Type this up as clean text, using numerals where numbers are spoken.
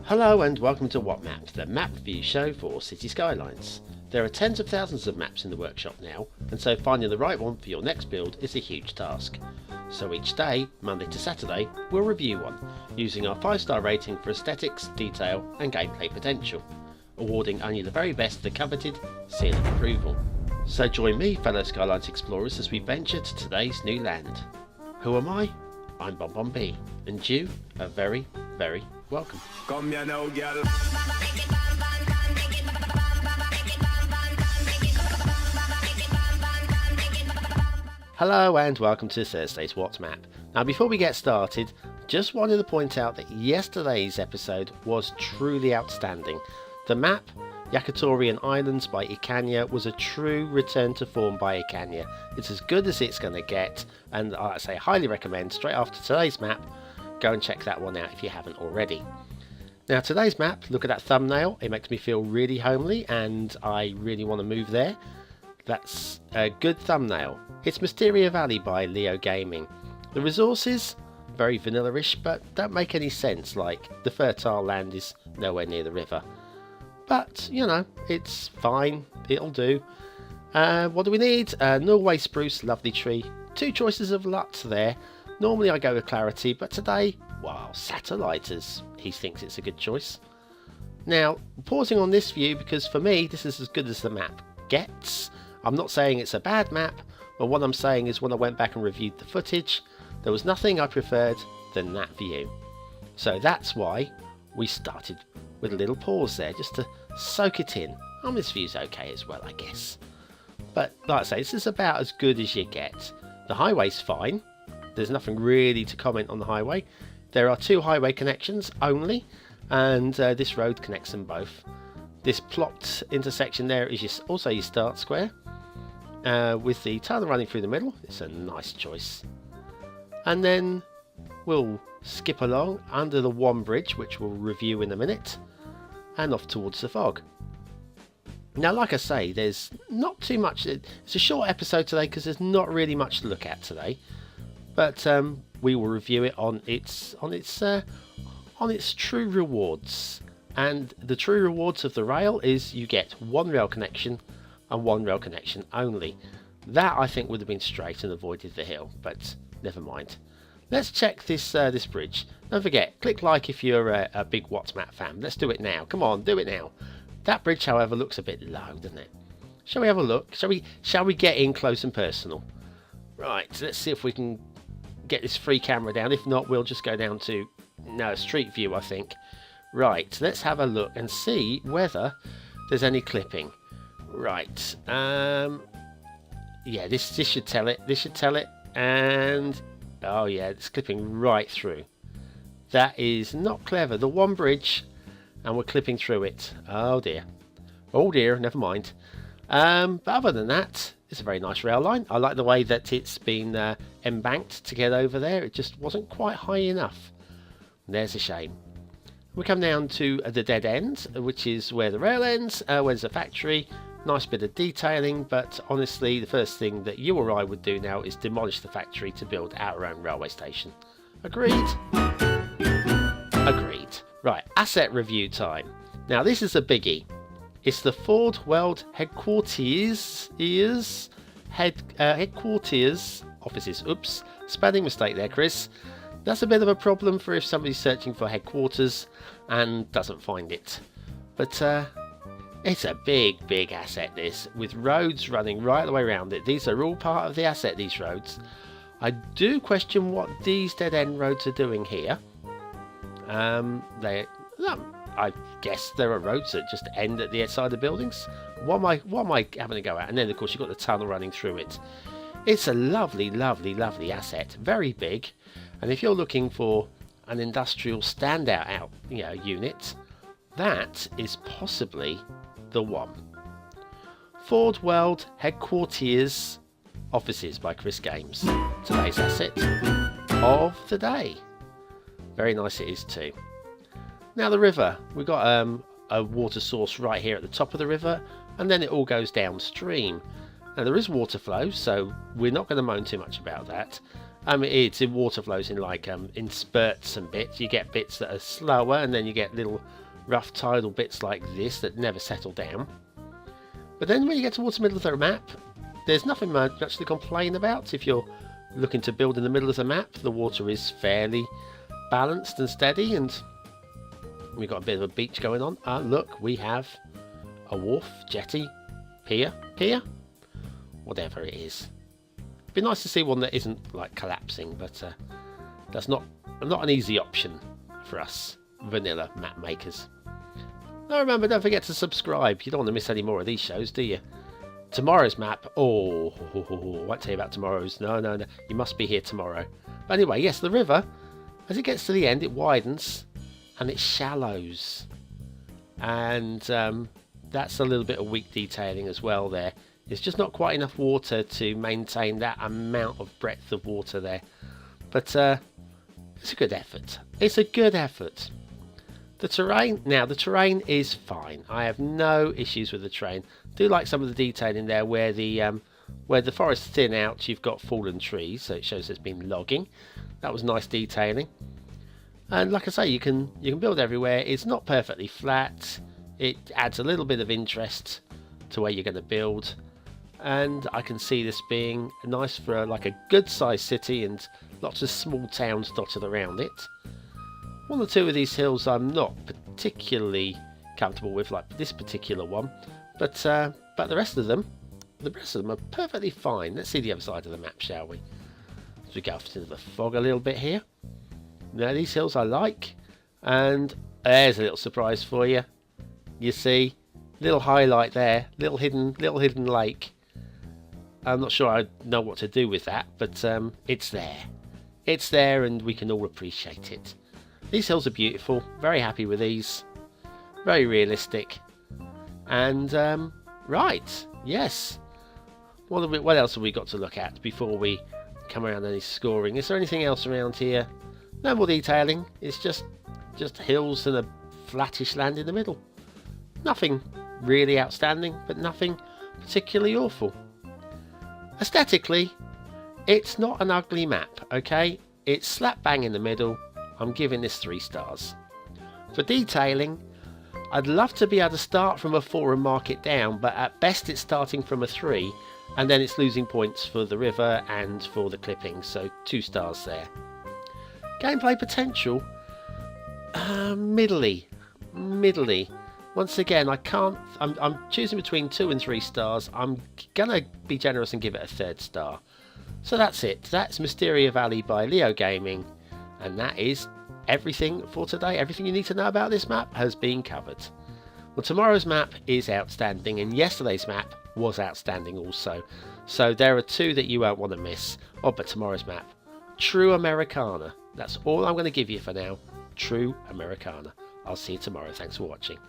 Hello and welcome to What Map, the map review show for Cities Skylines. There are tens of thousands of maps in the workshop now, and so finding the right one for your next build is a huge task. So each day, Monday to Saturday, we'll review one, using our 5-star rating for aesthetics, detail and gameplay potential, awarding only the very best the coveted seal of approval. So join me, fellow Skylines explorers, as we venture to today's new land. Who am I? I'm BonBonB, and you are very, very welcome. Come here now, girl. Hello and welcome to Thursday's What Map. Now before we get started, just wanted to point out that yesterday's episode was truly outstanding. The map, Headquartiers Islands by Icania, was a true return to form by Icania. It's as good as it's going to get, and I say highly recommend, straight after today's map, go and check that one out if you haven't already. Now today's map, look at that thumbnail, it makes me feel really homely and I really want to move there. That's a good thumbnail. It's Mysteria Valley by Leo Gaming. The resources, very vanilla-ish, but don't make any sense, like the fertile land is nowhere near the river. But, you know, it's fine, it'll do. What do we need? Norway spruce, lovely tree. 2 choices of LUTs there. Normally I go with clarity, but today, wow, satellites, he thinks it's a good choice. Now, pausing on this view, because for me, this is as good as the map gets. I'm not saying it's a bad map, but what I'm saying is when I went back and reviewed the footage, there was nothing I preferred than that view. So that's why we started with a little pause there, just to soak it in. This view's okay as well, I guess. But like I say, this is about as good as you get. The highway's fine. There's nothing really to comment on the highway. There are 2 highway connections only, and this road connects them both. This plopped intersection there is also your start square, with the tunnel running through the middle. It's a nice choice. And then we'll skip along under the one bridge, which we'll review in a minute, and off towards the fog. Now, like I say, there's not too much. It's a short episode today because there's not really much to look at today, but we will review it on its true rewards. And the true rewards of the rail is you get 1 rail connection and 1 rail connection only. That I think would have been straight and avoided the hill, but never mind. Let's check this this bridge. Don't forget, click like if you're a big What Map fan. Let's do it now. Come on, do it now. That bridge, however, looks a bit low, doesn't it? Shall we have a look? Shall we get in close and personal? Right, let's see if we can get this free camera down. If not, we'll just go down to street view, I think. Right, let's have a look and see whether there's any clipping. Right, yeah, this should tell it. This should tell it, and oh yeah, it's clipping right through. That is not clever. The one bridge, and we're clipping through it. Oh dear, never mind. But other than that, it's a very nice rail line. I like the way that it's been embanked to get over there. It just wasn't quite high enough. There's a shame. We come down to the dead end, which is where the rail ends, where there's a factory. Nice bit of detailing, but honestly, the first thing that you or I would do now is demolish the factory to build our own railway station. Agreed? Agreed. Right, asset review time. Now this is a biggie. It's the Ford World Headquartiers Headquartiers offices. Oops, spelling mistake there, Chris. That's a bit of a problem for if somebody's searching for headquarters and doesn't find it. But it's a big asset, this, with roads running right the way around it. These are all part of the asset, these roads. I do question what these dead-end roads are doing here. I guess there are roads that just end at the side of buildings. What am I having to go at? And then, of course, you've got the tunnel running through it. It's a lovely asset, very big. And if you're looking for an industrial standout unit, that is possibly the one. Ford World Headquartiers offices by CRIS Games. Today's asset of the day. Very nice it is too. Now the river. We've got a water source right here at the top of the river, and then it all goes downstream. Now there is water flow, so we're not going to moan too much about that. It's in water flows in like in spurts and bits. You get bits that are slower, and then you get little rough tidal bits like this that never settle down. But then when you get towards the middle of the map, there's nothing much to complain about. If you're looking to build in the middle of the map, the water is fairly balanced and steady, and we've got a bit of a beach going on. Look, we have a wharf, jetty, pier, whatever it is. It'd be nice to see one that isn't like collapsing, but that's not an easy option for us vanilla map makers. Now remember, don't forget to subscribe. You don't want to miss any more of these shows, do you? Tomorrow's map. I won't tell you about tomorrow's. No. You must be here tomorrow. But anyway, yes, the river, as it gets to the end, it widens and it shallows. And that's a little bit of weak detailing as well there. It's just not quite enough water to maintain that amount of breadth of water there. But it's a good effort. It's a good effort. The terrain is fine. I have no issues with the terrain. I do like some of the detailing there where the forests thin out, you've got fallen trees, so it shows there's been logging. That was nice detailing. And like I say, you can build everywhere. It's not perfectly flat. It adds a little bit of interest to where you're going to build. And I can see this being nice for like a good sized city and lots of small towns dotted around it. One or two of these hills I'm not particularly comfortable with, like this particular one, but the rest of them are perfectly fine. Let's see the other side of the map, shall we? As we go off into the fog a little bit here. Now these hills I like, and there's a little surprise for you. You see, little highlight there, little hidden lake. I'm not sure I know what to do with that, but it's there. It's there, and we can all appreciate it. These hills are beautiful, very happy with these, very realistic, and right, yes. What else have we got to look at before we come around any scoring? Is there anything else around here? No more detailing, it's just hills and a flattish land in the middle. Nothing really outstanding, but nothing particularly awful. Aesthetically, it's not an ugly map, okay? It's slap bang in the middle. I'm giving this 3 stars. For detailing, I'd love to be able to start from a 4 and mark it down, but at best it's starting from a 3, and then it's losing points for the river and for the clippings, so 2 stars there. Gameplay potential, middly. Once again, I'm choosing between 2 and 3 stars. I'm gonna be generous and give it a 3rd star. So that's it. That's Mysteria Valley by Leo Gaming. And that is everything for today. Everything you need to know about this map has been covered. Well, tomorrow's map is outstanding, and yesterday's map was outstanding also. So there are 2 that you won't want to miss. Oh, but tomorrow's map, True Americana. That's all I'm going to give you for now. True Americana. I'll see you tomorrow. Thanks for watching.